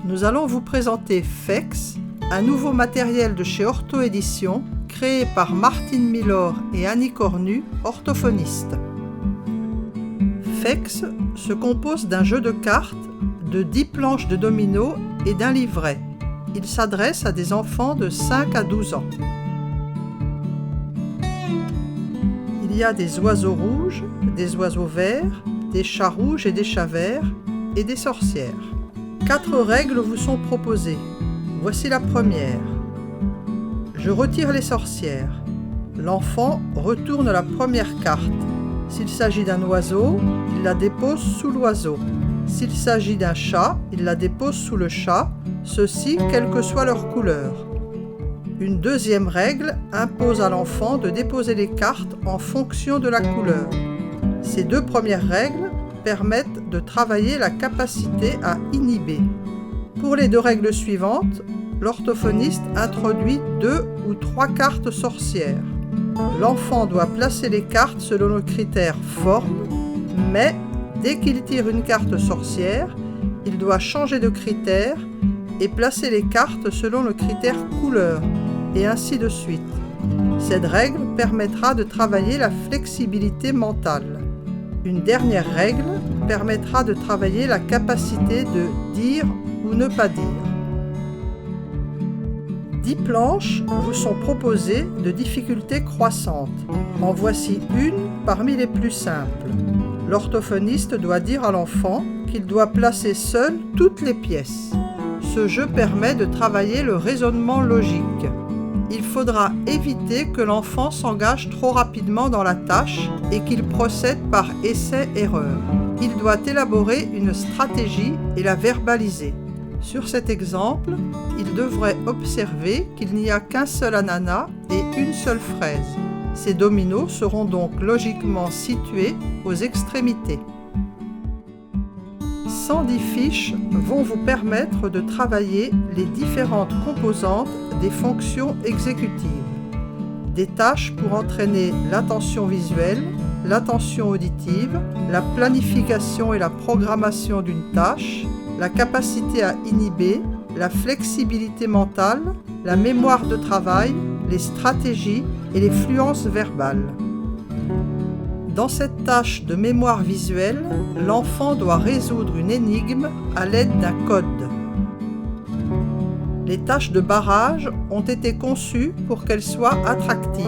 nous allons vous présenter FEX, un nouveau matériel de chez Ortho Éditions, créé par Martine Milor et Annie Cornu, orthophonistes. FEX se compose d'un jeu de cartes, de 10 planches de dominos et d'un livret. Il s'adresse à des enfants de 5 à 12 ans. Il y a des oiseaux rouges, des oiseaux verts, des chats rouges et des chats verts, et des sorcières. 4 règles vous sont proposées. Voici la première. Je retire les sorcières. L'enfant retourne la première carte. S'il s'agit d'un oiseau, il la dépose sous l'oiseau. S'il s'agit d'un chat, il la dépose sous le chat, ceci quelle que soit leur couleur. Une deuxième règle impose à l'enfant de déposer les cartes en fonction de la couleur. Ces 2 premières règles permettent de travailler la capacité à inhiber. Pour les 2 règles suivantes, l'orthophoniste introduit 2 ou 3 cartes sorcières. L'enfant doit placer les cartes selon le critère forme, mais dès qu'il tire une carte sorcière, il doit changer de critère et placer les cartes selon le critère couleur, et ainsi de suite. Cette règle permettra de travailler la flexibilité mentale. Une dernière règle permettra de travailler la capacité de dire ou ne pas dire. 10 planches vous sont proposées de difficulté croissante. En voici une parmi les plus simples. L'orthophoniste doit dire à l'enfant qu'il doit placer seul toutes les pièces. Ce jeu permet de travailler le raisonnement logique. Il faudra éviter que l'enfant s'engage trop rapidement dans la tâche et qu'il procède par essai-erreur. Il doit élaborer une stratégie et la verbaliser. Sur cet exemple, il devrait observer qu'il n'y a qu'un seul ananas et une seule fraise. Ces dominos seront donc logiquement situés aux extrémités. 110 fiches vont vous permettre de travailler les différentes composantes des fonctions exécutives. Des tâches pour entraîner l'attention visuelle, l'attention auditive, la planification et la programmation d'une tâche, la capacité à inhiber, la flexibilité mentale, la mémoire de travail, les stratégies et les fluences verbales. Dans cette tâche de mémoire visuelle, l'enfant doit résoudre une énigme à l'aide d'un code. Les tâches de barrage ont été conçues pour qu'elles soient attractives.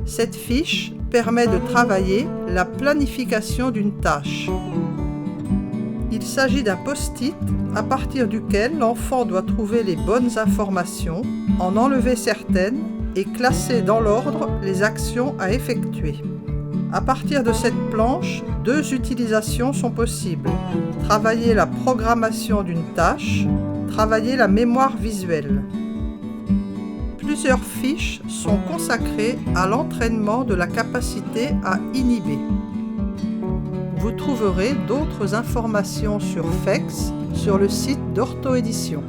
Cette fiche permet de travailler la planification d'une tâche. Il s'agit d'un post-it à partir duquel l'enfant doit trouver les bonnes informations, en enlever certaines et classer dans l'ordre les actions à effectuer. À partir de cette planche, 2 utilisations sont possibles. Travailler la programmation d'une tâche, travailler la mémoire visuelle. Plusieurs fiches sont consacrées à l'entraînement de la capacité à inhiber. Vous trouverez d'autres informations sur FEX sur le site d'Ortho Éditions.